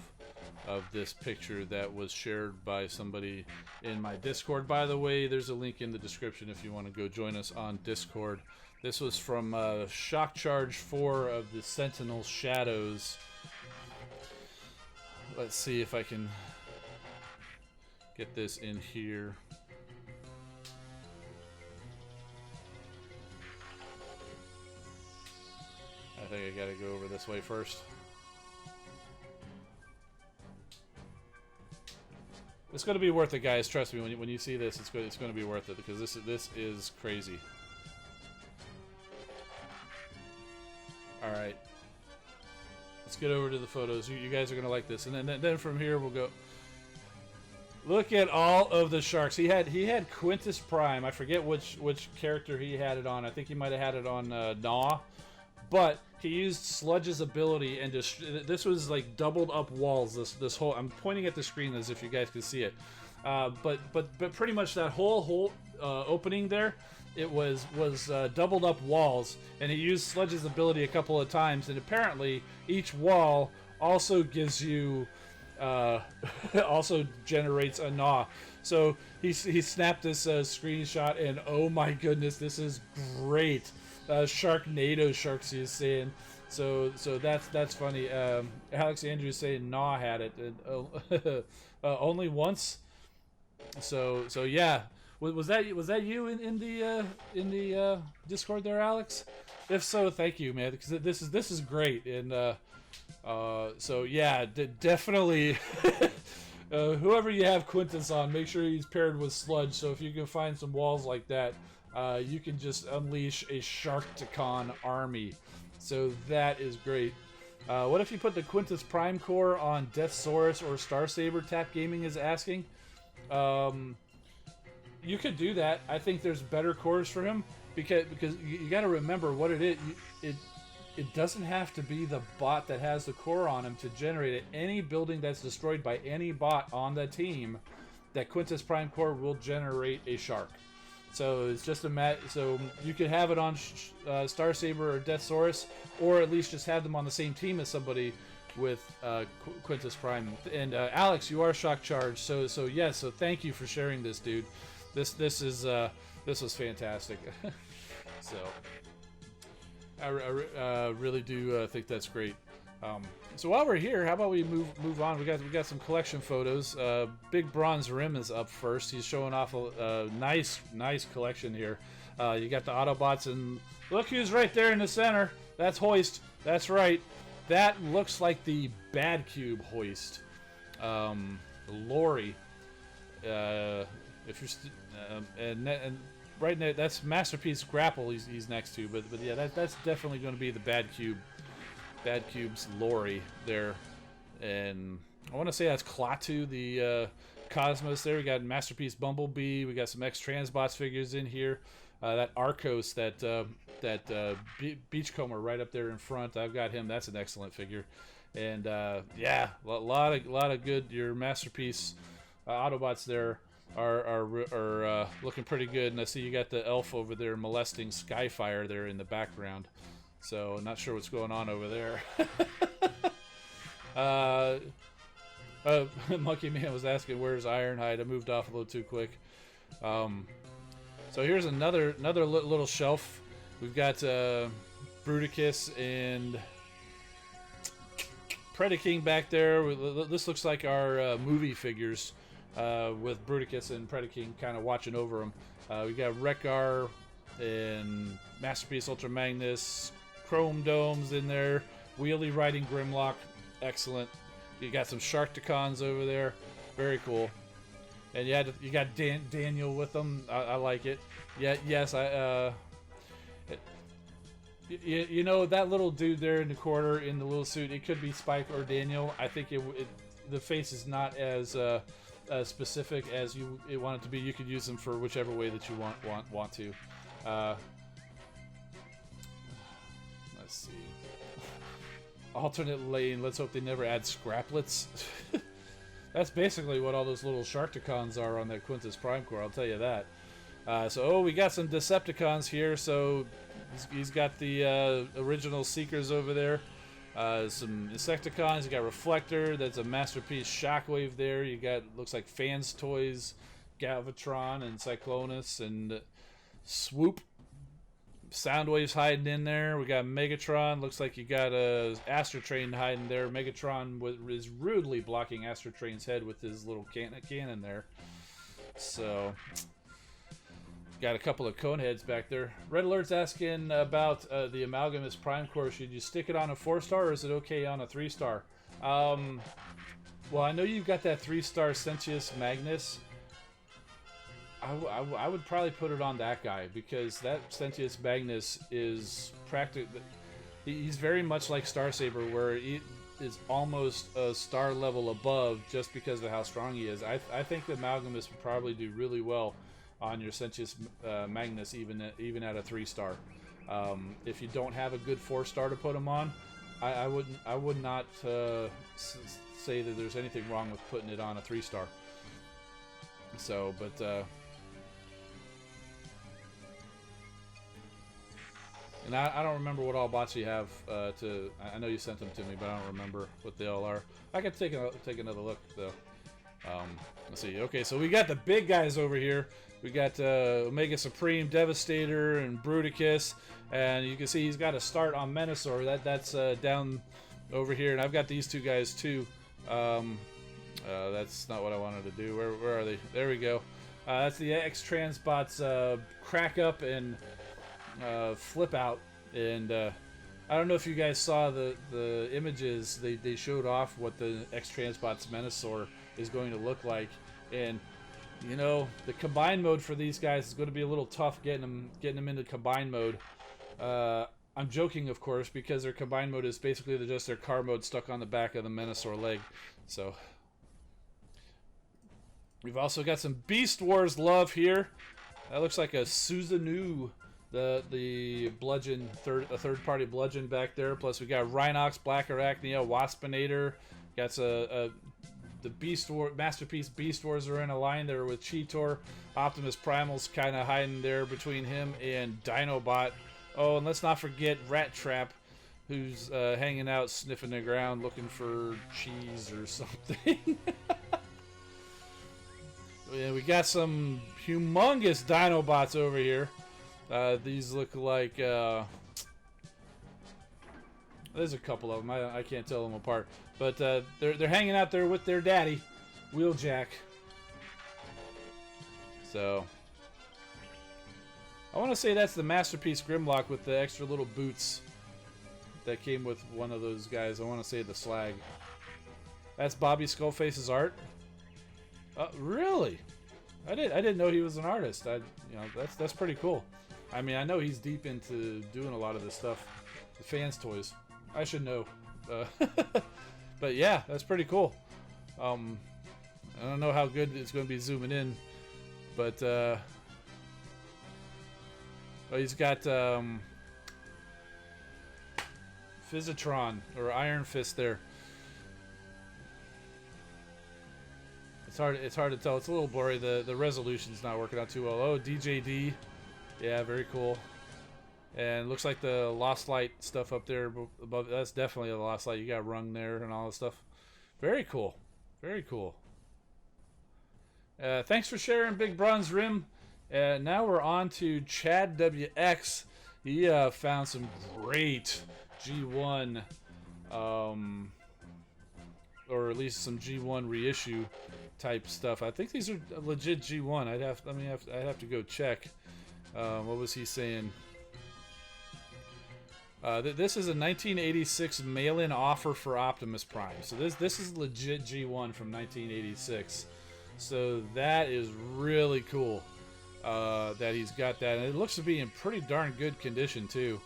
this picture that was shared by somebody in my Discord. By the way, there's a link in the description if you want to go join us on Discord. This was from Shock Charge 4 of the Sentinel Shadows. Let's see if I can get this in here. I think I gotta go over this way first. It's gonna be worth it, guys. Trust me. When you see this, it's gonna be worth it, because this is crazy. All right. Let's get over to the photos. You guys are gonna like this, and then from here we'll go. Look at all of the sharks. He had Quintus Prime. I forget which character he had it on. I think he might have had it on Gnaw, but he used Sludge's ability, and this was like doubled up walls. This whole, I'm pointing at the screen as if you guys can see it, but pretty much that whole opening there, it was doubled up walls, and he used Sludge's ability a couple of times, and apparently each wall also gives you also generates a Gnaw. So he snapped this screenshot, and oh my goodness, this is great. Sharknado sharks, he's saying. So that's funny. Alex Andrews saying Gnaw had it, and, only once. So yeah. Was that you in the Discord there, Alex? If so, thank you, man, because this is great. And so yeah, definitely. Whoever you have Quintus on, make sure he's paired with Sludge. So if you can find some walls like that, you can just unleash a Sharkticon army. So that is great. What if you put the Quintus Prime core on Deathsaurus or Starsaber? Tap Gaming is asking. You could do that. I think there's better cores for him, because you got to remember what it is. It doesn't have to be the bot that has the core on him to generate it. Any building that's destroyed by any bot on the team, that Quintus Prime core will generate a shark. So it's just so you could have it on Starsaber or Deathsaurus, or at least just have them on the same team as somebody with Quintus Prime. And Alex, you are Shock Charge. So yes. So thank you for sharing this, dude. This was fantastic. So I really do think that's great. So while we're here, how about we move on? We got some collection photos. Big Bronze Rim is up first. He's showing off a nice collection here. You got the Autobots, and look who's right there in the center. That's Hoist. That's right. That looks like the Bad Cube Hoist. Lori. If you're and right now, that's Masterpiece Grapple. He's next to, but yeah, that's definitely going to be the Bad Cube's Lori there, and I want to say that's Klaatu, the Cosmos. There we got Masterpiece Bumblebee. We got some X-Transbots figures in here. That Arcos, that Beachcomber right up there in front. I've got him. That's an excellent figure, and yeah, a lot of good. Your Masterpiece Autobots there are looking pretty good, and I see you got the elf over there molesting Skyfire there in the background. So not sure what's going on over there. Monkey Man was asking where's Ironhide. I moved off a little too quick. So here's another little shelf. We've got Bruticus and Predaking back there. This looks like our movie figures with Bruticus and Predaking kind of watching over him. We got Rekgar and Masterpiece Ultra Magnus, Chrome Domes in there, Wheelie riding Grimlock, excellent. You got some Sharkticons over there, very cool. And you got Daniel with them. I like it. Yeah, yes, you know that little dude there in the corner in the little suit. It could be Spike or Daniel. I think the face is not as specific as you want it to be. You could use them for whichever way that you want to. Let's see. Alternate lane. Let's hope they never add scraplets. That's basically what all those little Sharkticons are on that Quintus Prime core, I'll tell you that. So we got some Decepticons here. So he's got the original Seekers over there. Some Insecticons. You got Reflector. That's a Masterpiece Shockwave there. You got, looks like Fans Toys, Galvatron, and Cyclonus, and Swoop. Soundwave's hiding in there. We got Megatron. Looks like you got a Astrotrain hiding there. Megatron is rudely blocking Astrotrain's head with his little cannon there. So, got a couple of Coneheads back there. Red Alert's asking about the Amalgamous Prime Core. Should you stick it on a 4-star or is it okay on a 3-star? Well, I know you've got that 3-star Sentius Magnus. I would probably put it on that guy because that Sentius Magnus is practically... He's very much like Star Saber, where he is almost a star level above just because of how strong he is. I think the Amalgamus would probably do really well on your Sentius Magnus, even at a 3-star. If you don't have a good 4-star to put him on, I would not say that there's anything wrong with putting it on a 3-star. So, but and I don't remember what all bots you have I know you sent them to me, but I don't remember what they all are. I could take another look though. Let's see. Okay, so we got the big guys over here. We got Omega Supreme, Devastator, and Bruticus, and you can see he's got a start on Menasor. That's down over here, and I've got these two guys too. That's not what I wanted to do. Where are they? There we go. That's the X-Transbots Crack Up and Flip Out, and I don't know if you guys saw the images. They showed off what the X-Transbots Menasor is going to look like, and you know the combine mode for these guys is going to be a little tough getting them into combine mode. I'm joking, of course, because their combine mode is basically just their car mode stuck on the back of the Menasor leg. So we've also got some Beast Wars love here. That looks like a Susanoo, the bludgeon, a third-party bludgeon back there. Plus we got Rhinox, Black Arachnia, Waspinator. Got the Beast War, Masterpiece Beast Wars are in a line there with Cheetor. Optimus Primal's kind of hiding there between him and Dinobot. Oh, and let's not forget Rat Trap, who's hanging out, sniffing the ground, looking for cheese or something. Yeah, we got some humongous Dinobots over here. These look like... there's a couple of them. I can't tell them apart. But they're hanging out there with their daddy, Wheeljack. So... I want to say that's the Masterpiece Grimlock with the extra little boots that came with one of those guys. I want to say the Slag. That's Bobby Skullface's art. Really? I didn't know he was an artist. That's pretty cool. I mean, I know he's deep into doing a lot of this stuff. The Fans Toys. I should know. But yeah, that's pretty cool. I don't know how good it's going to be zooming in, but he's got Physitron or Iron Fist there. It's hard to tell. It's a little blurry. The resolution's not working out too well. Oh, DJD. Yeah, very cool. And looks like the Lost Light stuff up there above. That's definitely a Lost Light. You got Rung there and all that stuff. Very cool. Very cool. Thanks for sharing, Big Bronze Rim. Now we're on to Chad WX. He found some great G1, or at least some G1 reissue type stuff. I think these are legit G1. I'd have to go check. What was he saying? This is a 1986 mail-in offer for Optimus Prime. So this is legit G1 from 1986. So that is really cool that he's got that, and it looks to be in pretty darn good condition too.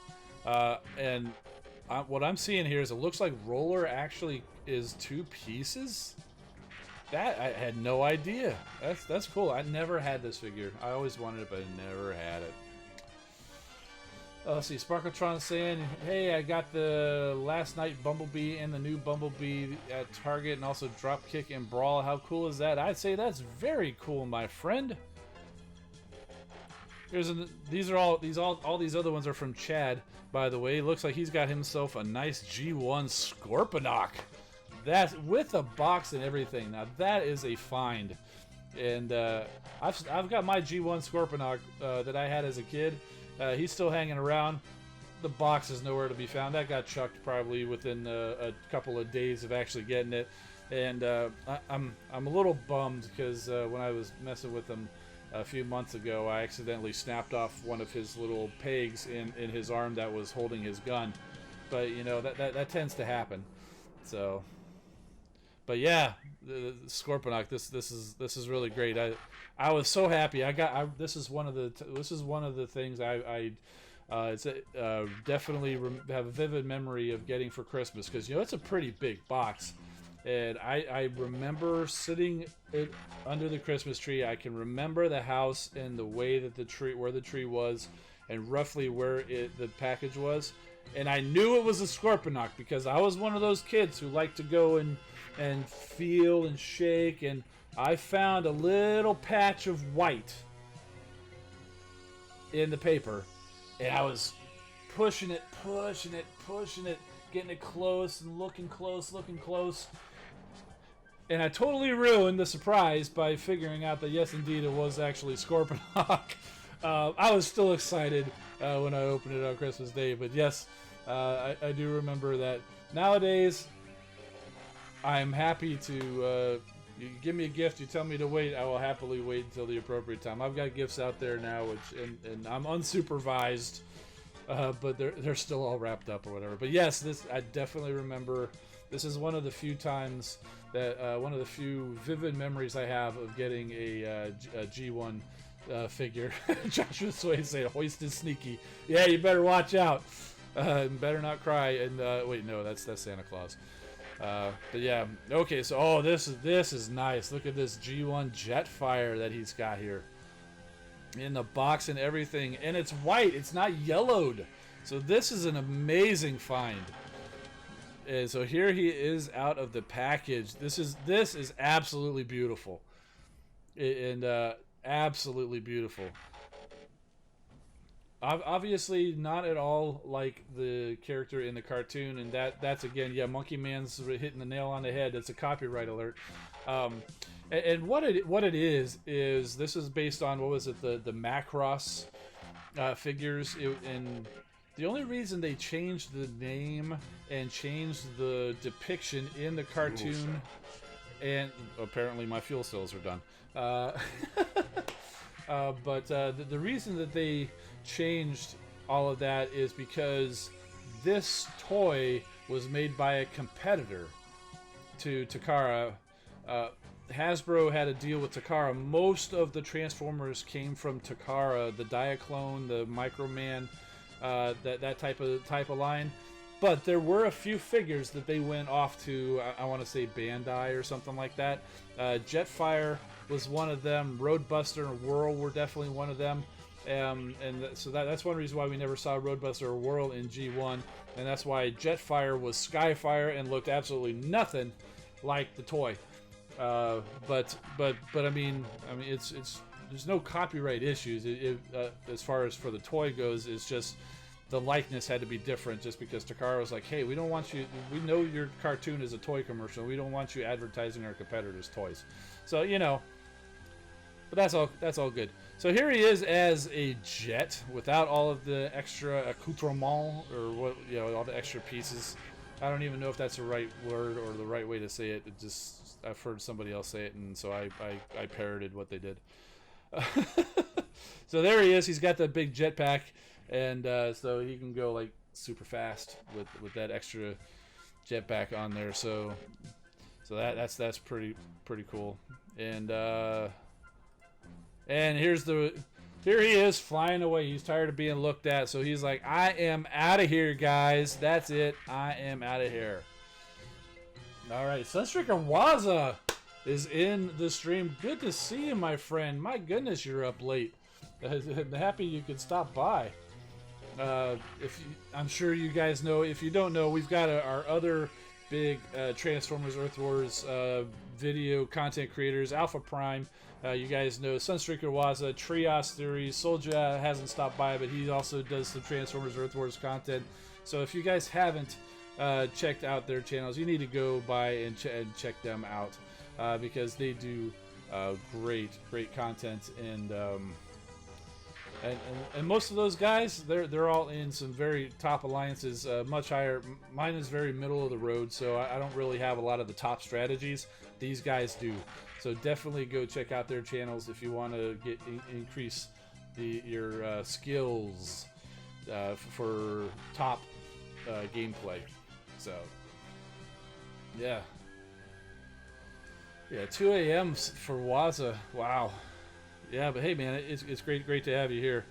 What I'm seeing here is it looks like Roller actually is 2 pieces. That I had no idea. That's cool. I never had this figure. I always wanted it, but I never had it. Let's see. Sparkletron saying, "Hey, I got the last night Bumblebee and the new Bumblebee at Target, and also Dropkick and Brawl. How cool is that?" I'd say that's very cool, my friend. All these other ones are from Chad, by the way. Looks like he's got himself a nice G1 Scorponok. That's with a box and everything. Now that is a find, and I've got my G1 Scorponok that I had as a kid. He's still hanging around. The box is nowhere to be found. That got chucked probably within a couple of days of actually getting it, and I'm a little bummed because when I was messing with him a few months ago, I accidentally snapped off one of his little pegs in his arm that was holding his gun. But you know that tends to happen. So. But yeah, the Scorponok. This is really great. I was so happy. This is one of the things definitely have a vivid memory of getting for Christmas, because you know it's a pretty big box, and I remember sitting under the Christmas tree. I can remember the house and the way that where the tree was, and roughly where the package was, and I knew it was a Scorponok because I was one of those kids who liked to go and feel and shake, and I found a little patch of white in the paper, and I was pushing it, getting it close and looking close, and I totally ruined the surprise by figuring out that yes, indeed, it was actually Scorponok. I was still excited when I opened it on Christmas Day, but yes, I do remember that. Nowadays, I'm happy to, you give me a gift, you tell me to wait, I will happily wait until the appropriate time. I've got gifts out there now, and I'm unsupervised, but they're still all wrapped up or whatever. But yes, I definitely remember, this is one of the few times that, one of the few vivid memories I have of getting a G1 figure. Joshua Sway saying, "Hoist is sneaky." Yeah, you better watch out. Better not cry. And wait, no, that's Santa Claus. But yeah, okay, so this is nice. Look at this G1 Jetfire that he's got here in the box and everything, and it's white, it's not yellowed, so this is an amazing find. And so here he is out of the package. This is absolutely beautiful, and absolutely beautiful. Obviously not at all like the character in the cartoon, and that's again, yeah, Monkey Man's hitting the nail on the head. It's a copyright alert. And what it is this is based on, what was it, the Macross figures, and the only reason they changed the name and changed the depiction in the cartoon, and apparently my fuel cells are done. But the reason that they changed all of that is because this toy was made by a competitor to Takara. Hasbro had a deal with Takara. Most of the Transformers came from Takara, the Diaclone, the Microman, that type of line. But there were a few figures that they went off to, I want to say Bandai or something like that. Jetfire was one of them. Roadbuster and Whirl were definitely one of them. So that's one reason why we never saw Roadbuster or Whirl in G1, and that's why Jetfire was Skyfire and looked absolutely nothing like the toy. But I mean, it's there's no copyright issues. As far as for the toy goes, it's just the likeness had to be different, just because Takara was like, hey, we don't want you. We know your cartoon is a toy commercial. We don't want you advertising our competitors' toys. So you know. But that's all good. So here he is as a Jet without all of the extra accoutrement, or what, you know, all the extra pieces. I don't even know if that's the right word or the right way to say it. It just, I've heard somebody else say it, and so I parroted what they did. So there he is. He's got the big jetpack, and so he can go like super fast with that extra jetpack on there. So that's pretty cool. And here he is flying away. He's tired of being looked at, so he's like, I am out of here, guys. That's it. I am out of here. All right, Sunstreaker Waza is in the stream. Good to see you, my friend. My goodness, you're up late. Happy you could stop by. I'm sure you guys know. If you don't know, we've got our other big Transformers Earth Wars video content creators, Alpha Prime. You guys know Sunstreaker Waza, Trios Theories. Soldier hasn't stopped by, but he also does some Transformers Earth Wars content. So if you guys haven't checked out their channels, you need to go by and check them out because they do great content, and most of those guys, they're all in some very top alliances, much higher. Mine is very middle of the road, so I don't really have a lot of the top strategies. These guys do. So definitely go check out their channels if you want to increase your skills for top gameplay. So yeah, 2 a.m. for Waza. Wow. Yeah, but hey, man, it's great to have you here.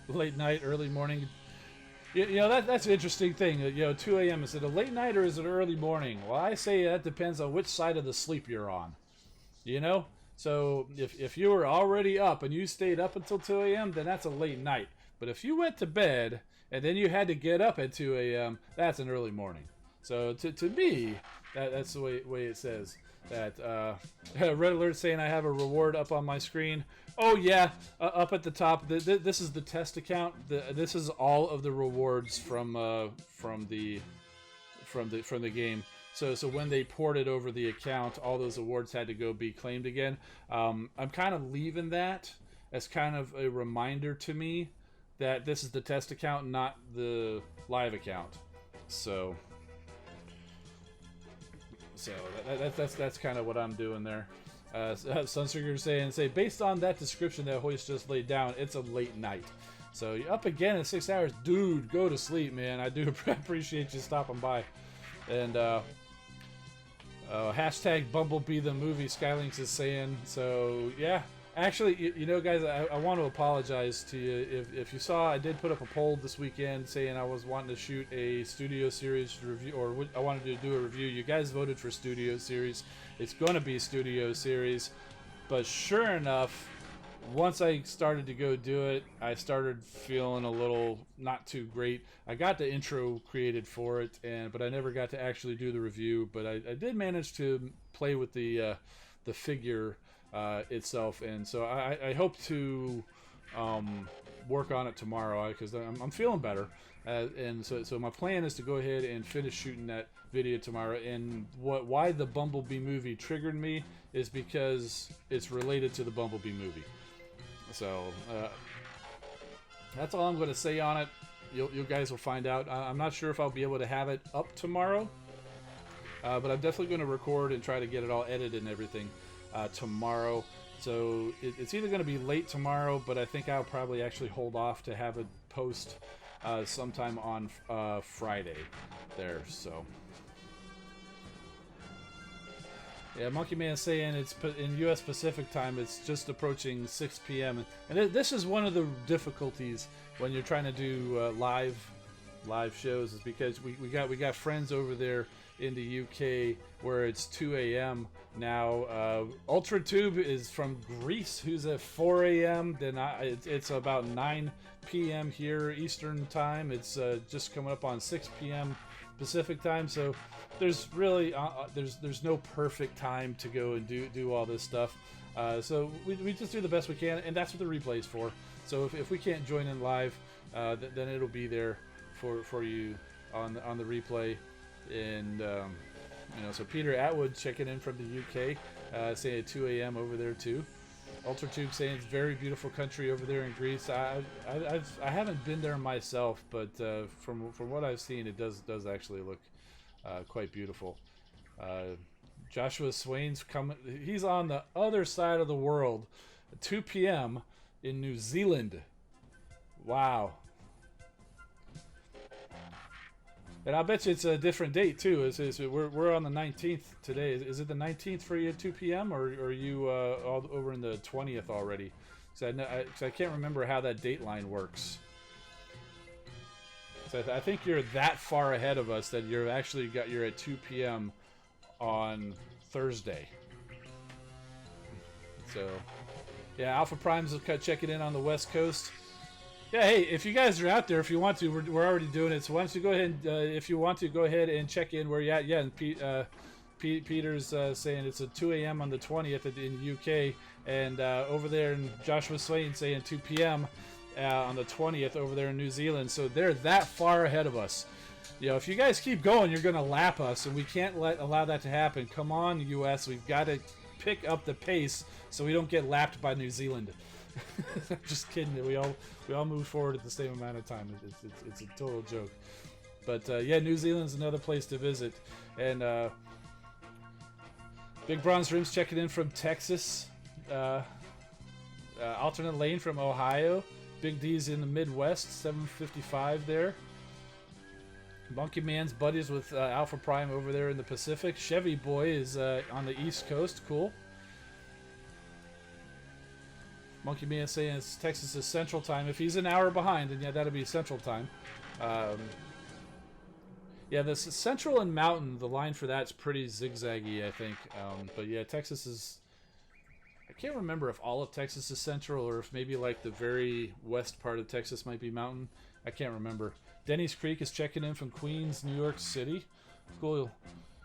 Late night, early morning. You know, that's an interesting thing. 2 a.m. Is it a late night or is it early morning? Well, I say that depends on which side of the sleep you're on. You know? So if you were already up and you stayed up until 2 a.m., then that's a late night. But if you went to bed and then you had to get up at 2 a.m., that's an early morning. So to me, that's the way it says. That Red Alert saying I have a reward up on my screen. Oh yeah, up at the top. This is the test account. This is all of the rewards from the game. So when they ported over the account, all those awards had to go be claimed again. I'm kind of leaving that as kind of a reminder to me that this is the test account, not the live account. So that's kind of what I'm doing there. Sunstreaker saying, based on that description that Hoist just laid down, it's a late night. So you're up again in 6 hours. Dude, go to sleep, man. I do appreciate you stopping by. And hashtag Bumblebee the movie, Skylinks is saying. So yeah, actually, you know, guys, I want to apologize to you. If you saw, I did put up a poll this weekend saying I was wanting to shoot a Studio Series review, or I wanted to do a review. You guys voted for Studio Series. It's going to be Studio Series. But sure enough, once I started to go do it, I started feeling a little not too great. I got the intro created for it, but I never got to actually do the review. But I did manage to play with the figure itself, and so I hope to work on it tomorrow because I'm feeling better, and so my plan is to go ahead and finish shooting that video tomorrow. And why the Bumblebee movie triggered me is because it's related to the Bumblebee movie. So that's all I'm going to say on it. You guys will find out. I'm not sure if I'll be able to have it up tomorrow, but I'm definitely going to record and try to get it all edited and everything tomorrow. So it's either going to be late tomorrow, but I think I'll probably actually hold off to have it post sometime on Friday there. So yeah, Monkey Man saying it's in U.S. Pacific time. It's just approaching 6 p.m. and this is one of the difficulties when you're trying to do live shows, is because we got friends over there in the UK where it's 2 a.m. now. UltraTube is from Greece, who's at 4 a.m. Then it's about 9 p.m. here Eastern time. It's just coming up on 6 p.m. Pacific time. So there's really there's no perfect time to go and do all this stuff. So we just do the best we can, and that's what the replay's for. So if we can't join in live, then it'll be there for you on the replay. And so Peter Atwood checking in from the UK, saying at 2 a.m. over there too. Ultratube saying it's very beautiful country over there in Greece. I haven't been there myself, but from what I've seen, it does actually look quite beautiful. Joshua Swain's coming. He's on the other side of the world, at 2 p.m. in New Zealand. Wow. And I bet you it's a different date too. We're on the 19th today. Is it the 19th for you at 2 p.m. or are you all over in the 20th already? Because I can't remember how that date line works. So I think you're that far ahead of us that you're at 2 p.m. on Thursday. So yeah, Alpha Prime's checking in on the West Coast. Yeah, hey, if you guys are out there, if you want to, we're already doing it. So why don't you go ahead and, if you want to, go ahead and check in where you're at. Yeah, and Peter's saying it's at 2 a.m. on the 20th in the UK, and over there in Joshua Swain saying 2 p.m. On the 20th over there in New Zealand. So they're that far ahead of us. You know, if you guys keep going, you're going to lap us, and we can't allow that to happen. Come on, US, we've got to pick up the pace so we don't get lapped by New Zealand. Just kidding. We all move forward at the same amount of time. It's a total joke. But yeah, New Zealand's another place to visit. And Big Bronze Rims checking in from Texas. Alternate Lane from Ohio. Big D's in the Midwest. 755 there. Monkey Man's buddies with Alpha Prime over there in the Pacific. Chevy Boy is on the East Coast. Cool. Monkey Man saying it's Texas is Central Time. If he's an hour behind, then yeah, that'll be Central Time. Yeah, the Central and Mountain, the line for that's pretty zigzaggy, I think. But yeah, Texas is... I can't remember if all of Texas is Central or if maybe like the very west part of Texas might be Mountain. I can't remember. Denny's Creek is checking in from Queens, New York City. Cool.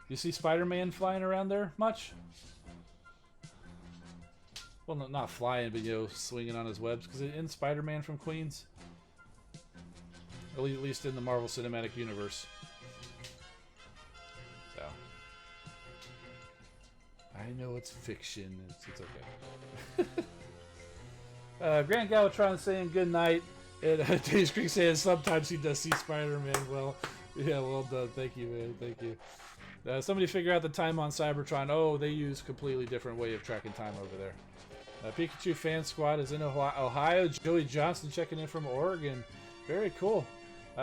You see Spider-Man flying around there much? Well, not flying, but, you know, swinging on his webs. Because in Spider-Man from Queens, at least in the Marvel Cinematic Universe. So, I know it's fiction. It's okay. Grant Galvatron saying good night. And Dennis Creek saying sometimes he does see Spider-Man. Well, yeah, well done. Thank you, man. Thank you. Somebody figure out the time on Cybertron. Oh, they use a completely different way of tracking time over there. Pikachu Fan Squad is in Ohio. Joey Johnson checking in from Oregon. Very cool.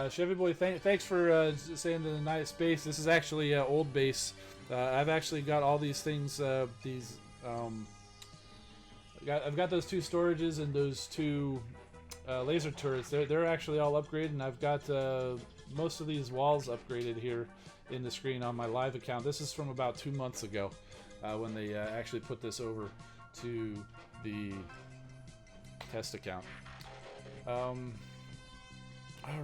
Chevy Boy, thanks for saying the nice base. This is actually old base. I've actually got all these things. I've got those two storages and those two laser turrets. They're actually all upgraded, and I've got most of these walls upgraded here in the screen on my live account. This is from about 2 months ago when they actually put this over to the test account. All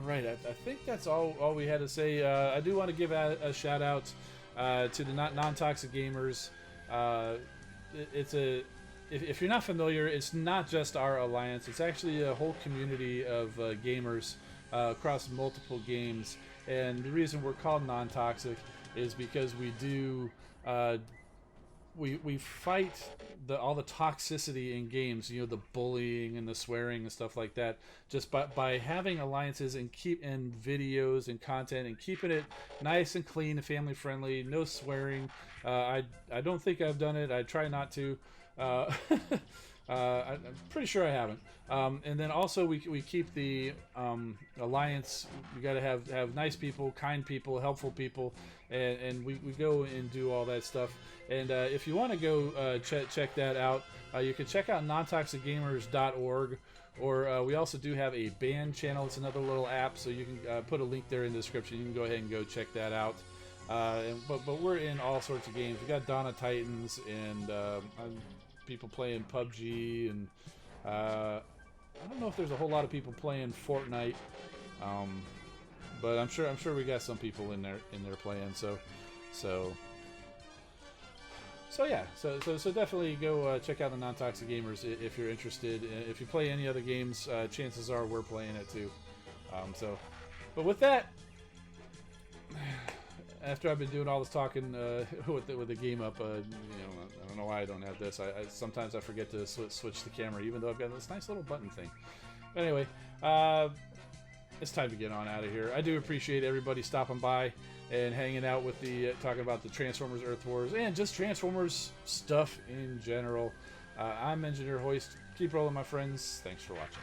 right, I think that's all we had to say. I do want to give a shout out to the non-toxic gamers. If you're not familiar, it's not just our alliance. It's actually a whole community of gamers across multiple games. And the reason we're called non-toxic is because we do we fight all the toxicity in games, you know, the bullying and the swearing and stuff like that, just by having alliances and keeping videos and content and keeping it nice and clean and family friendly, no swearing. I don't think I've done it. I try not to. I'm pretty sure I haven't. And then also we keep the alliance. We got to have nice people, kind people, helpful people, and we go and do all that stuff. And if you want to go check that out, you can check out nontoxicgamers.org, or we also do have a band channel. It's another little app, so you can put a link there in the description. You can go ahead and go check that out. But we're in all sorts of games. We got Dawn of Titans and people playing PUBG, and I don't know if there's a whole lot of people playing Fortnite, but I'm sure we got some people in there playing. So yeah, so definitely go check out the Non-Toxic Gamers if you're interested. If you play any other games, chances are we're playing it too. But with that, after I've been doing all this talking with the game up, you know, I don't know why I don't have this. Sometimes I forget to switch the camera, even though I've got this nice little button thing. But anyway, it's time to get on out of here. I do appreciate everybody stopping by and hanging out with the talking about the Transformers Earth Wars and just Transformers stuff in general. I'm Engineer Hoist. Keep rolling, my friends. Thanks for watching.